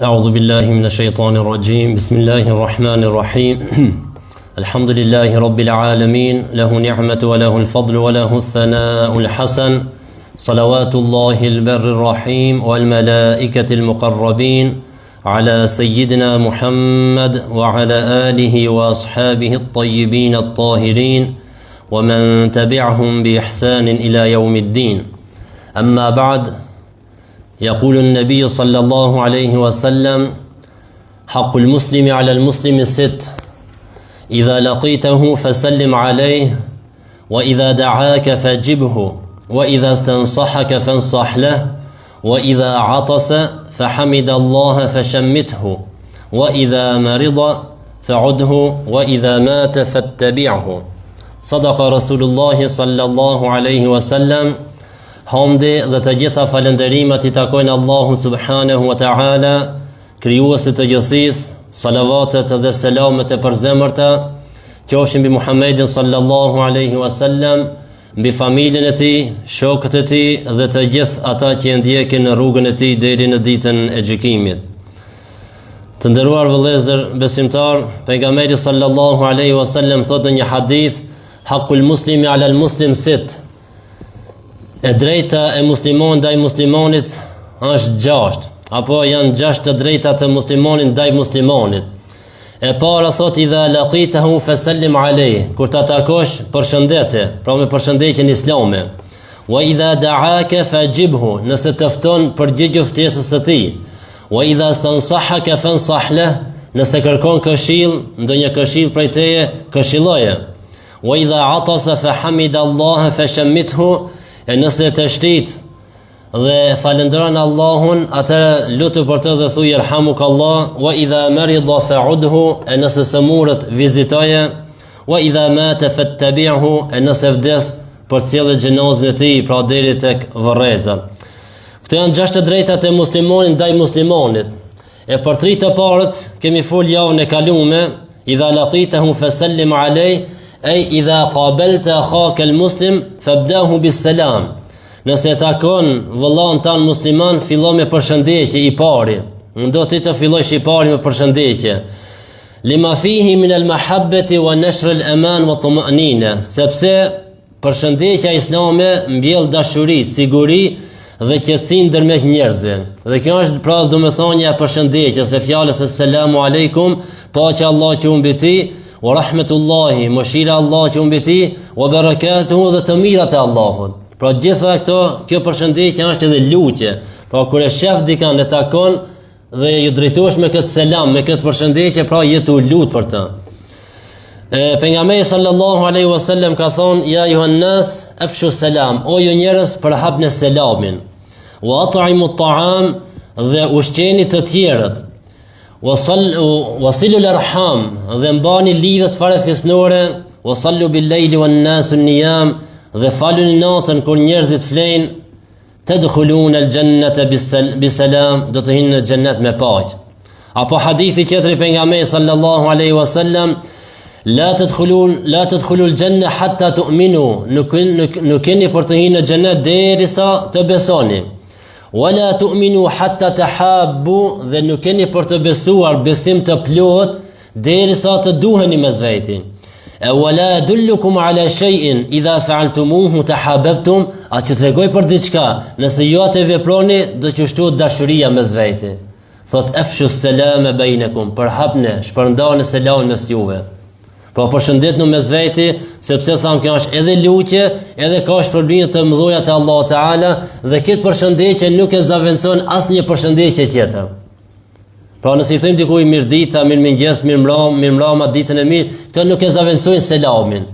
أعوذ بالله من الشيطان الرجيم بسم الله الرحمن الرحيم الحمد لله رب العالمين له نعمة وله الفضل وله الثناء الحسن صلوات الله البر الرحيم والملائكة المقربين على سيدنا محمد وعلى آله وأصحابه الطيبين الطاهرين ومن تبعهم بإحسان إلى يوم الدين أما بعد يقول النبي صلى الله عليه وسلم حق المسلم على المسلم ست إذا لقيته فسلم عليه وإذا دعاك فاجبه وإذا استنصحك فانصح له وإذا عطس فحمد الله فشمته وإذا مرض فعده وإذا مات فاتبعه صدق رسول الله صلى الله عليه وسلم. Hamdi dhe të gjitha falënderimet I takojnë Allahu subhanahu wa ta'ala, krijuesit të gjithësisë, salavatet dhe selamet e përzemërta, qofshin mbi Muhammedin sallallahu alaihi wasallam, mbi familjen e tij, shokët e tij dhe të gjithë ata që ndjekin në rrugën e tij deri në ditën e gjykimit. Të nderuar vëllezër besimtar, pejgamberi sallallahu alaihi wasallam thotë në një hadith, haqqul muslimi ala al muslim sit. E drejta e muslimonit ndaj muslimonit është 6, apo janë 6 të drejta të muslimonit ndaj muslimonit. E para thot idha laqitahu fasallim alayh, kur ta takosh përshëndete, pra me përshëndetjen islame. Wa idha da'aka fajibhu, nëse të fton përgjigj ftesës së tij. Wa idha stansahaka fansah lah, nëse kërkon këshill, ndonjë këshill prej teje, këshilloje. Wa idha atasa fahamida Allah fashammithu, e nëse të shtit dhe falendron Allahun, atëra lutu për të dhe thuj yerhamukallah. Wa idha marida fa'udhu, e nëse sëmurët vizitoje. Wa idha mata fattabi'hu, e nëse vdes përcjellë gjenazën e tij, pra deri tek varreza. Këto janë 6 të drejtat e muslimonit ndaj muslimonit. E për 3 të parët kemi fol javën e kalume, idha laqitahu fasallim alayh, ay idha qabalta akhaka almuslim fabdahu bisalam. Nëse takon vëllahun tan musliman, fillo me përshëndetje I pari. Ndo ti të fillosh I pari me përshëndetje. Lima fihi min almahabbati wa nashr alaman wa tuma'nina, sepse përshëndetja islame mbjell dashuri, siguri dhe qetësi ndërmjet njerëzve. Dhe kjo është pra domethënia e përshëndetjes, së fjalës selamu aleikum, paqja Allah që mbi ti, wa rahmetullahi, mëshira Allah që mbi ti, wa barakatuhu, dhe të mirat e Allahut. Pra gjitha këto, kjo përshëndetje është edhe lutje. Pra kur e shef dikën e takon dhe ju drejtohesh me këtë selam, me këtë përshëndetje, pra jetu lut për të. Pejgamberi sallallahu alaihi wasallam ka thonë, ja ayuhan nas afshu salam, o ju njerëz, përhapni selamin. Wa at'imu at-ta'am, dhe ushqeni të tjerët. Wasilu l'arham, dhe mbani lidhët farefisnore. Wasallu bil lejli wan nasu niyam, dhe faluni natën kur njerëzit flenë. Tadkhulun al jannata bisalam, do të hinë në xhennet me paqë. Apo hadithi tjetër I pejgamberit sallallahu alaihi wasallam, la tadkhulu al janna hatta tu'minu, nuk keni për të hyrë në xhennet derisa të besoni. Wala tu'minu hatta tahabbu, dhe nuk keni për të besuar besim të plot derisa të duheni mes veti. Wala adullukum ala shay'in idha fa'altumuhu tahabbtum, atë tregoj për diçka, nëse ju atë veproni do të qështohet dashuria mes veti. Thot afshu salama bainakum, përhapni, shpërndani selamin mes juve. Po përshëndetnu mes veti, sepse tham kjo është edhe lutje, edhe ka shpërblime të mëdha te Allahu Teala, dhe këtë përshëndetje nuk e zaventson asnjë përshëndetje tjetër. Pra nëse I thëjmë dikujt mirëdita, mirëmëngjes, mirëmbrëma, ditën e mirë, këto nuk e zaventsojnë selamin.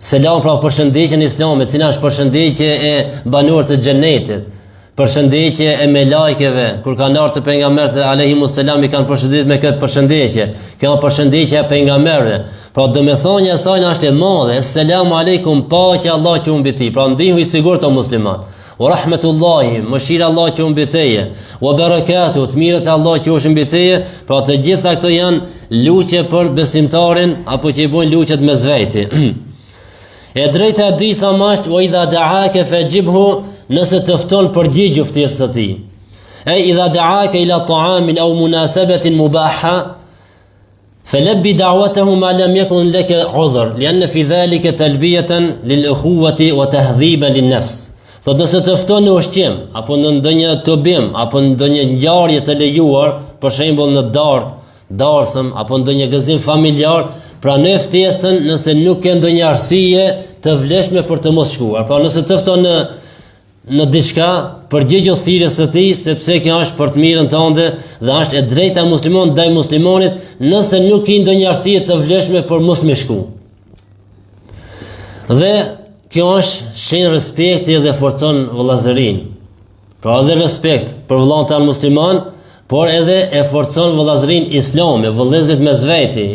Selam pra përshëndetjen e Islamit, cila është përshëndetje e banorëve të xhenetit. Përshëndetje e me lajkeve, kur kanë ardhur të pejgamberët alayhimus salam I kanë përshëndetur me këtë përshëndetje. Kjo është përshëndetja e pejgamberëve. Pra domethënia e saj është e madhe. Selamu aleikum, paqja Allah që mbi ti. Pra ndihu I sigurt o musliman. Wa rahmetullahi, mëshira Allah që mbi teje. Wa barakatuhu, të mirët e Allah që është mbi teje. Pra të gjitha këto janë lutje për besimtarin apo që I bojnë lutjet mes veti. E drejta e dytë thamë është wa idha da'aka fajibhu, nëse të fton përgjigj ftesës së tij. إذا دعاك إلى طعام أو مناسبة مباحة فلبي دعوته ما لم يكن لك عذر لأن في ذلك تلبية للأخوة وتهذيبا للنفس. Thot nëse të fton në ushqim, apo në ndonjë të bim, apo në ndonjë ngjarje të lejuar, për shembull në darsëm, apo ndonjë gëzim familjar, pranoj ftesën nëse nuk ke ndonjë arsye të vlefshme për të mos shkuar. Pra nëse të fton në diçka, përgjigjo thirrjes së tij, sepse kjo është për të mirën tënde dhe është e drejta e muslimonit ndaj muslimonit, nëse nuk ka ndonjë arsye të vlefshme për mos më shku. Dhe kjo është shenjë respekti dhe forcon vëllazërinë. Pra edhe respekt për vëllai tan musliman, por edhe e forcon vëllazërinë islame, vëllezërit mes veti,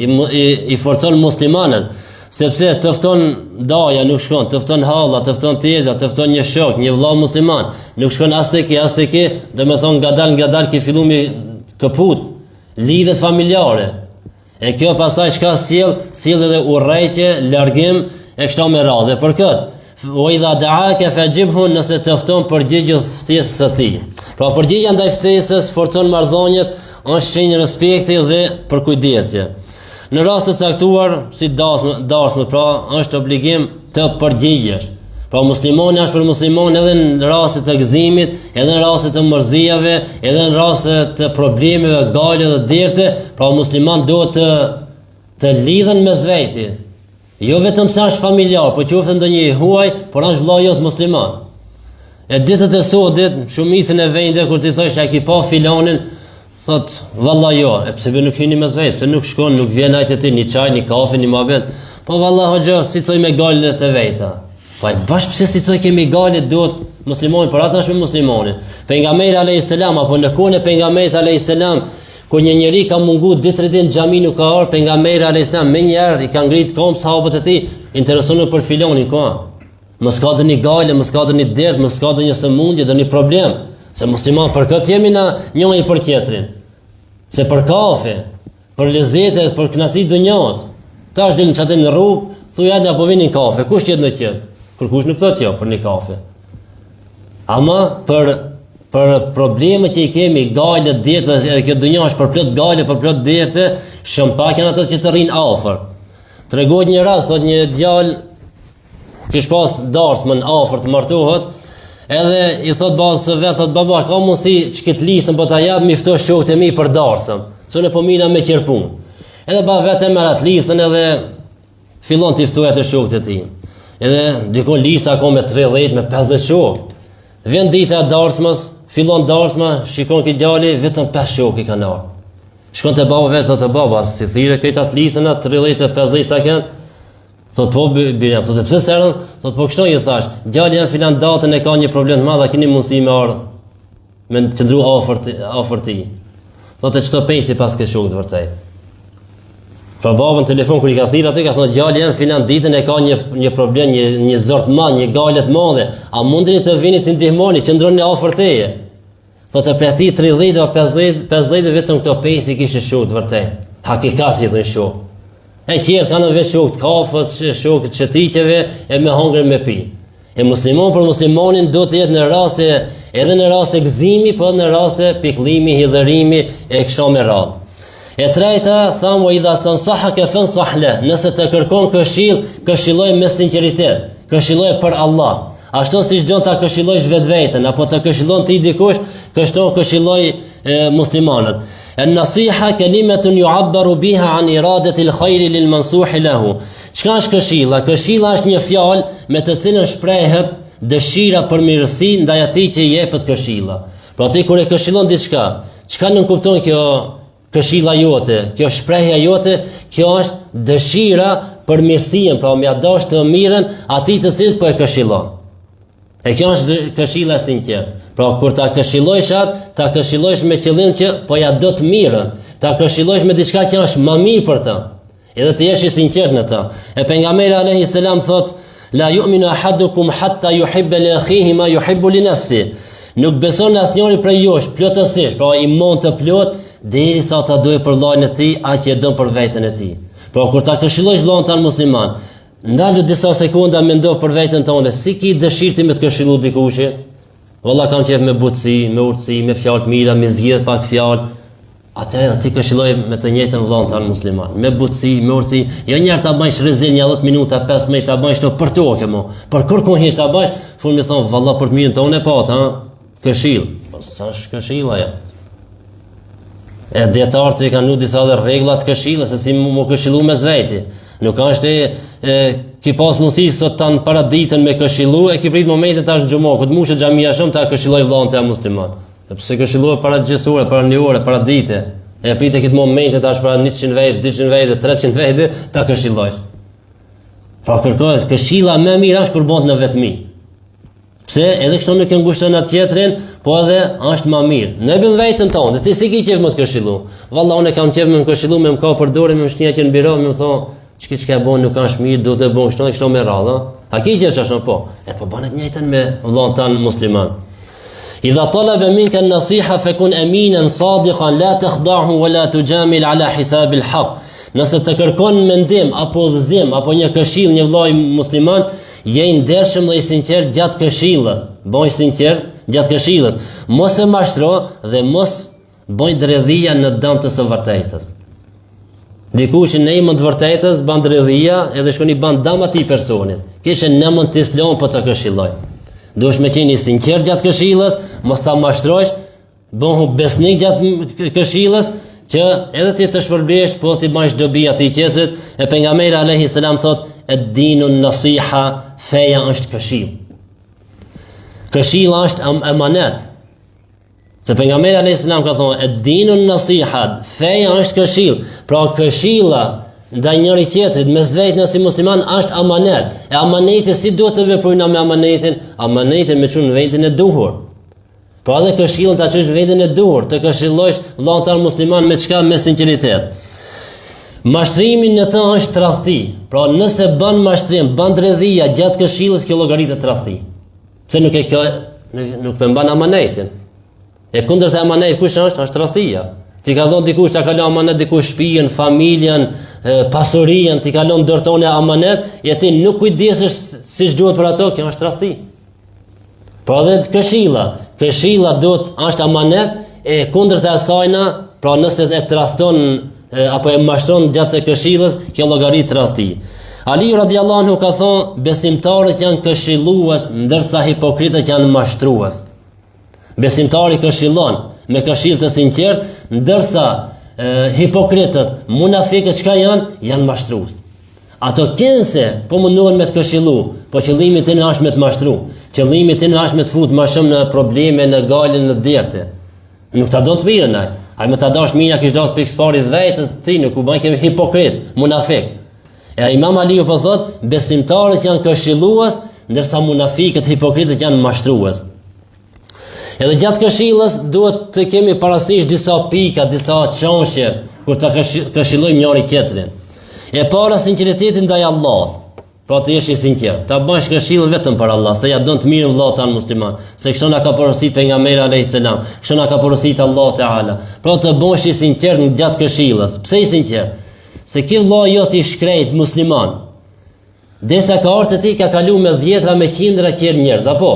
i forcon muslimanët, sepse të fton daja nuk shkon, të fton halla, të fton teza, të fton një shok, një vëllai musliman, nuk shkon as tek ke, do të thon ngadal ke fillumi kaput, lidhet familjare. E kjo pastaj çka sjell edhe urrëqe, largim e kështu me radhë. Për këtë, o idha da'aka fajibhu, nëse të fton përgjigjo ftesës së tij. Pra përgjigja ndaj ftesës forcon marrëdhëniet, është shenjë respekti dhe përkujdesje. Në rast të caktuar, si darsmë, pra është obligim të përgjigjesh. Pra muslimani është për musliman edhe në raste të gëzimit, edhe në raste të mërzijave, edhe në raste të problemeve, gale dhe derte, pra musliman duhet të lidhen mes veti. Jo vetëm se është familjar, por qoftë ndonjë i huaj, por është vëllai jot musliman. E ditët e sodit, shumicën e vende kur ti thosh a ki pa filanin, thot vallahi jo, e pse nuk hyni mes vet, pse nuk shkon, nuk vjen ajtë ti një çaj, një kafe, një mohabet. Po vallahi hoxha, si thoj me galet e veta. Po bash pse si thoj kemi galet duhet muslimani, por ata është me muslimanin. Pejgamberi alayhis salam apo në kohën e pejgamberit alayhis salam, kur një njeri ka mungu 2-3 ditë në xhami nuk ka ardhur, pejgamberi alayhis salam më njëherë i ka ngrit kom sahabët e tij, interesonë për filonin ka. Mos ka dëni gale, mos ka dëni dert, mos ka dëni sëmundje, dëni problem. Se musliman për këtë jemi na njëri për tjetrin. Se për kafe, për lezete, për kënaqësi dunjos. Tash dilën çatë në rrugë, thuaj hajde apo vini në kafe. Kush jet në qet? Kërkush nuk thotë jo për një kafe. Ama për problemet që i kemi, gale, derte, kjo dunja është për plot gale, për plot derte, shëmpaken ato që të rrinë afër. Tregohet një rast, thot një djalë kish pas darsmën afër të martohet, edhe i thot babës së vet, thot baba, ka mundsi çket lisën po ta jap, mi ftosh shokët e mi për darsëm. Sonë po mina me qerpun. Edhe baba vetë merr atë lisën edhe fillon të ftojë atë shokët e tij. Edhe dikon lista ka me 30, me 50 shokë. Vjen dita e darsmës, fillon darsma, shikon që djali vetëm 5 shokë kanë ardhur. Shkon te baba vet, thotë baba, si thirrë këta të lisën atë 30 e 50 sa kanë. Thot po bërjam, thot pse serën? Thot po kështu i thash, djali janë filan datën e ka një problem të madh, a keni mundësi me ardh me të ndru afër ti. Thot e çto pensi pas ke shokët vërtet. Pra babën telefon kur i ka thirrë aty ka thonë djali janë filan ditën e ka një problem, një zor të madh, një gale të madhe. A mundeni të vini të ndihmoni, qëndroni afër teje? Thot e për ati 30 o 50 vetëm këto pensi kishte shokët vërtet. Hakikasi i thënë shokë. E qertë kanë vetë shokët kafës, shokët çetiqeve e me hangër me pi. E muslimon për muslimanin do të jetë në raste, edhe në raste gëzimi, po në raste pikëllimi, hidhërimi e kështu me radhë. E treta, thamë idha stansahaka fansah la, nëse të kërkon këshill, këshilloj me sinqeritet, këshilloj për Allah. Ashtu siç don ta këshillojsh vetveten apo të këshillon ti dikush, kështu këshilloj muslimanët. النصيحة كلمة يعبر بها عن إرادة الخير للمنصوح له. Çka është këshilla? Këshilla është një fjalë me të cilën shprehet dëshira për mirësi ndaj atij që jepet këshilla. Pra ti kur e këshillon diçka, çka nuk kupton kjo këshilla jote, kjo shprehja jote, kjo është dëshira për mirësinë, pra më dash të mirën atij të cilët po e këshillon. E kjo është këshilla e sinqertë. Pra kur ta këshillojsh atë, ta këshillojsh me qëllim që po ja do të mirën. Ta këshillojsh me diçka që është më mirë për të. Edhe të jesh i sinqert në të. E pejgamberi alayhis salam thot: "La yu'minu ahadukum hatta yuhibba li akhihi ma yuhibbu li nafsi." Nuk beson asnjëri prej jush plotësisht, pra imon të plot, derisa ta dojë për vllain e tij aq që don për veten e tij. Pra kur ta këshillojsh vllain tan musliman, ndalë disa sekonda mendo për veten tonë, si ki dëshirë ti me të këshillu dikush? Valla kam qef me butësi, me urtësi, me fjalë të mira, me zgjedh pak fjalë. Atëherë ti këshilloj me të njëjtën vëllon tan musliman. Me butësi, me urtësi, jo njëherë ta bësh rrezik 10 minuta, 15 ta bësh to për tokë mo. Por kur hiç ta bësh, fund më thon valla për të mirën tonë pa, ha? Këshill. Po sa është këshilla ja? E dietarët kanë nu disa rregulla të këshillës, se si mu këshillu me zveti. Nuk është ki pas mundësi sot tan para ditën me këshillu, e ki prit momentin tash në xhumo, ku të mushë xhamia shumë ta këshilloj vëllon te musliman. Sepse këshilluar para gjysore, para një ore, para dite. E pritet këtë momentin tash para 100 vjet, 200 vjet, 300 vjet ta këshilloj. Pra kërkohet këshilla më e mirë është kur bëhet në vetmi. Pse edhe kështu nuk e ngushton atë tjetrin, po edhe është më mirë. Ne bën veten tonë, ti si ke qef më të këshillu. Valla unë kam qef më të këshillu, më ka për dorë, më shtia që në biro, më thon, çka e bën nuk është mirë, duhet të bësh kështu me radhë. A ke gjë çashtë po? E po bën të njëjtën me vëllon tan musliman. إذا طلب منك النصيحة فكن أمينا صادقا لا تخدعه ولا تجامل على حساب الحق. Nëse të kërkon mendim apo udhëzim apo një këshill një vëllai musliman, je i ndershëm dhe i sinqert gjatë këshillës. Bëj sinqert gjatë këshillës. Mos e mashtro dhe mos bëj dredhia në dëm të së vërtetës. Dikush në emër të vërtetës bën dredhia edhe shkon i bën dëm atij personit. Kishë në mund të islom po të këshilloj. Duhesh me qenë i sinqert gjatë këshillës, mos ta mashtrosh, bëhu besnik gjatë këshillës, që edhe ti të shpërblihesh, po ti bësh dobi atij qezrit. E pejgamberi alayhi salam thot, "Ad-dinu an-nasiha", feja është këshill. Këshilla është emanet. Se pejgamberi alayhi salam ka thonë, "Ad-dinu an-nasiha", feja është këshill. Pra këshilla ndaj njëri tjetrit mes vetën si musliman është amanet. E amaneti si duhet të veprojna me amanetin? Amanetin me çun vetën e duhur. Po edhe këshillën ta çush vetën e duhur, të këshillosh vëllai musliman me çka? Me sinqeritet. Mashtrimi në të është tradhti. Pra nëse bën mashtrim, bën dredhia gjatë këshillës, kjo llogaritet tradhti. Pse nuk e kjo nuk mban amanetin. E kundërta e amanetit kush është? Është tradhtia. Ti ka dhënë dikush ta kalon amanet dikush shtëpinë, familjen, pasurinë, ti kalon dorton e amanet, e ti nuk kujdesesh siç duhet për ato, kjo është tradhti. Po edhe këshilla duhet është amanet, e kundërta e asajna, pra nëse e tradhton apo e mashtron gjatë këshillës, kjo llogarit tradhti. Ali radiallahu anhu ka thonë, besimtarët janë këshillues, ndërsa hipokritët janë mashtrues. Besimtari këshillon me këshill të sinqert, ndërsa hipokritët, munafikët çka janë mashtrues. Ato kënse po mundohen me të këshillu, po qëllimi tënë është me të mashtru. Qëllimi tënë është me të fut më shumë në probleme, në galën, në derte. Nuk ta do të mirën ai. Ai më ta dash mirë kish dash pikë spari vetës ti, nuk u bën kemi hipokrit, munafik. E Imam Aliu po thot, besimtarët janë këshillues, ndërsa munafikët, hipokritët janë mashtrues. Edhe gjatë këshillës duhet të kemi parasysh disa pika, disa çështje kur ta këshillojmë njëri tjetrin. E para sinqeriteti ndaj Allahut. Pra të jesh i sinqert. Ta bësh këshillën vetëm për Allah, se ja don të mirën vëllai tan musliman. Se kështu na ka porositur pejgamberi alayhis salam, kështu na ka porositur Allah Teala. Pra të bësh i sinqert gjatë këshillës. Pse i sinqert? Se ky vëllai jot i shkrejt musliman. Desa ka ardhur ti ka kalu me 10 me qindra tjerë njerëz, apo?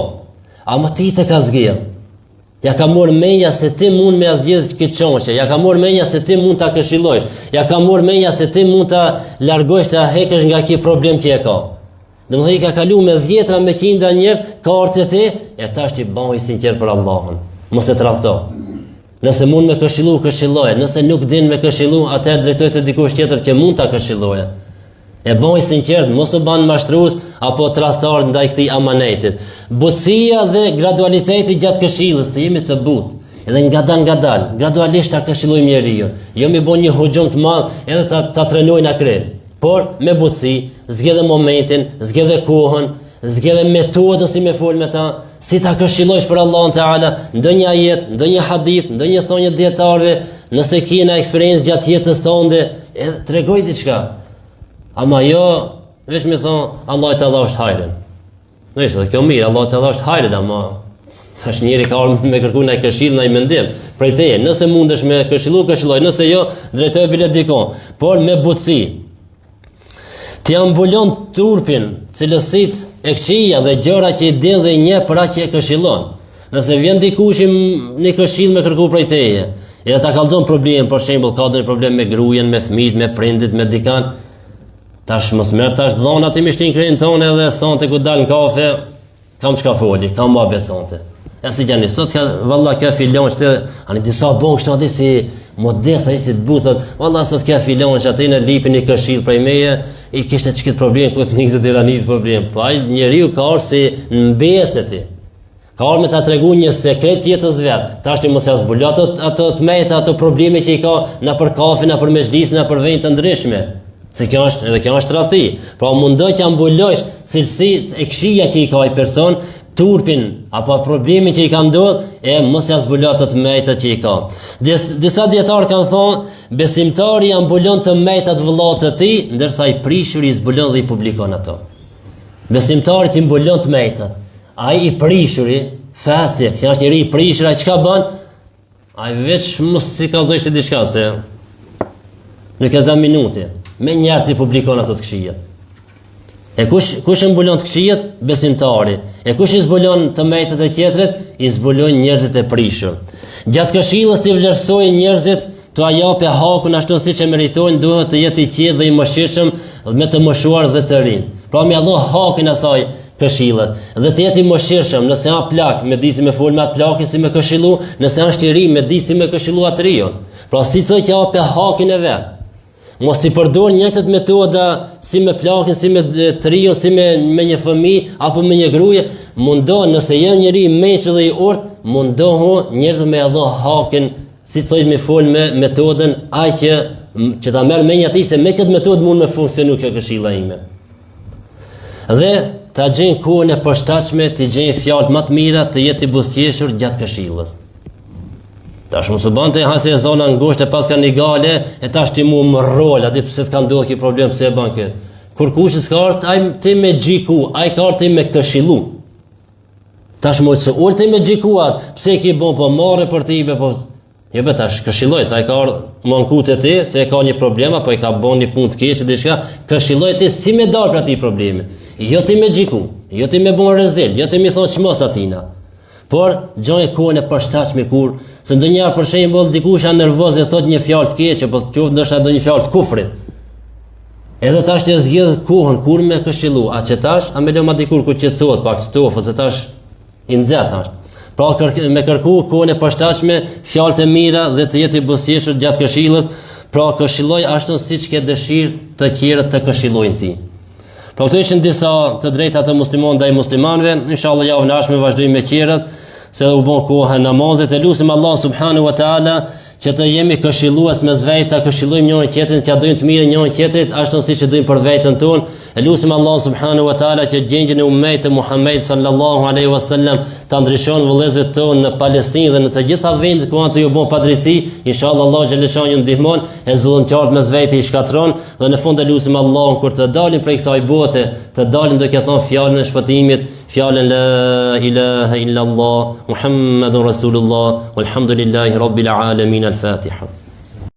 Ama ti të ka zgjedh. Ja ka marrë menja se ti mund me zgjedh këtë çështje, ja ka marrë menja se ti mund ta këshillosh, ja ka marrë menja se ti mund ta largosh ta heqësh nga ky problem që e ka. Domethënë ka kalu me 10 me qindra njerëz, ka ardhur ti, e tash ti bëj sinqert për Allahun. Mos e tradhto. Nëse mund me këshillu, këshilloje. Nëse nuk din me këshillu, atëherë drejtoj te dikush tjetër që mund ta këshilloje. E bëj sinqert, mos u bën mashtrues apo tradhtar ndaj këtij amanetit. Butësia dhe gradualiteti gjatë këshillës, të jemi të butë. Edhe ngadal, gradualisht ta këshillojmë njeriu. Jo më bën një hoxhum të madh edhe ta trenojnë akret. Por me butësi, zgjedhë momentin, zgjedhë kohën, zgjedhë metodën si me fol me ta, si ta këshillosh për Allahun Teala, ndonjë ajet, ndonjë hadith, ndonjë thonjë dietarëve, nëse kena eksperiencë gjatë jetës tënde, tregoj diçka. Ama jo, veç me thonë, Allah Teala është hajrën. Nëse kjo mirë, Allah Teala është hajrën, ama tash njëri ka ardhur me kërkuar ndaj këshill, ndaj mendim. Prej teje, nëse mundesh me këshilloj, nëse jo, drejtoj bilet dikon, por me butësi. Ti ambulon turpin, cilësit e këqija dhe gjëra që i din dhe një për atë që e këshillon. Nëse vjen dikush në këshill me kërku prej teje, edhe ta kallzon problem, për shembull, ka ndonjë problem me gruajen, me fëmijët, me prindit, me dikan, tash mos merr tash dhona ti me shtin krenin tonë edhe sonte ku dal në kafe, kam çka foli, kam më besonte. Ja si gjani, sot ka valla ka filon shtë, ani disa bon kështu aty si modest ai si të buthot, valla sot ka filon që aty në lipin i këshill prej meje, i kishte çikit problem ku të nikë tiranit problem. Po ai njeriu ka orë si në besë ti. Ka orë me ta tregu një sekret jetës vet. Tash ti mos ja zbulo ato të meta, ato probleme që i ka na për kafe, na për mezhlis, na për vend të ndryshme. Se kjo është tradhti. Pra mundoj të ambulosh cilësitë e këshia që i ka ai person, turpin apo problemin që i ka ndodhur e mos ja zbulo ato të meta që i ka. Disa dietar kanë thonë besimtari ambulon të meta të vëllat të tij, ndërsa i prishuri i zbulon dhe i publikon ato. Besimtari ti mbulon të metat. Ai i prishuri, fasi, kjo është njëri i prishur, ai çka bën? Ai veç mos si kallëzoj diçka se nuk e zë minutë. Me njerë ti publikon ato të këshijat. E kush e mbulon të këshijat? Besimtari. E kush i zbulon të mejtët e tjetrit? I zbulon njerëzit e prishur. Gjatë këshillës ti vlerësojnë njerëzit të ajape hakun ashtu siç e meritojnë, duhet të jetë i qetë dhe i mëshirshëm me të moshuar dhe të rinj. Pra me Allah hakin asaj këshillet. Dhe të jetë i mëshirshëm, nëse ka plak, me ditë si me fol me atë plakin si me këshillu, nëse është i ri, me ditë si me këshillu atë rion. Pra si çoj që hape hakin e vet. Mos i përdor njëjtët metoda si me plakin, si me trion, si me një fëmijë apo me një gruaje, mundoh nëse je njëri i mençur dhe i urt, mundohu njerëz me Allah hakin, si thojnë me fol me metodën ai që ta merr mendja ti se me këtë metodë mund me funksionu kjo këshilla ime. Dhe ta gjen kohën e përshtatshme, të gjen fjalët më të mira, të jetë i buzëqeshur gjatë këshillës. Tash mos u bante hase e zona ngushtë e pas ka një gale, e tash ti mu më rol, aty pse të ka ndodhur kjo problem, pse e bën këtë. Kur kush s'ka art, ai ti me xhiku, ai ka art ti me këshillu. Tash mos se ulti me xhikuat, pse ki bën po marrë për ti be po. Jo be tash këshilloj, sa ai ka art mankut e ti, se e ka një problem apo i ka bën një punë të keqe diçka, këshilloj ti si me dal për atë problem. Jo ti me xhiku, jo ti me bën rezil, jo ti më thon çmos atina. Por gjoj kohën e përshtatshme kur se ndonjëherë për shembull dikush është nervoz e thot një fjalë të keqe, po qoftë ndoshta do një fjalë të kufrit. Edhe tash të zgjedh kohën kur me këshillu, a që tash, a me lëma dikur ku qetësohet pak stofë, se tash i nxeh tash. Pra me kërku kohën e përshtatshme, fjalët e mira dhe të jetë i buzëqeshur gjatë këshillës, pra këshilloj ashtu siç ke dëshirë të tjerët të këshillojnë ti. Pra këto ishin disa të drejta të muslimonëve ndaj muslimanëve, inshallah javën e ardhshme vazhdojmë me tjerët, se u bën koha e namazit, e lutim Allah subhanahu wa taala që të jemi këshillues mes vetë, ta këshillojmë njëri tjetrin, që dojmë të mirë njëri tjetrit, ashtu siç e dojmë për veten tonë. E lutim Allah subhanahu wa taala që gjendjen e ummetit të Muhamedit sallallahu alaihi wasallam ta ndryshon vëllezërit tonë në Palestinë dhe në të gjitha vendet ku ato ju bën padrejti. Inshallah Allah xhaleshan ju ndihmon, e zullumçart mes vetë i shkatron dhe në fund e lutim Allahun kur të dalim prej kësaj bote, të dalim duke thënë fjalën e shpëtimit, fjalën la ilaha illa Allah Muhammadun Rasulullah walhamdulillahi rabbil alamin. Al-Fatiha.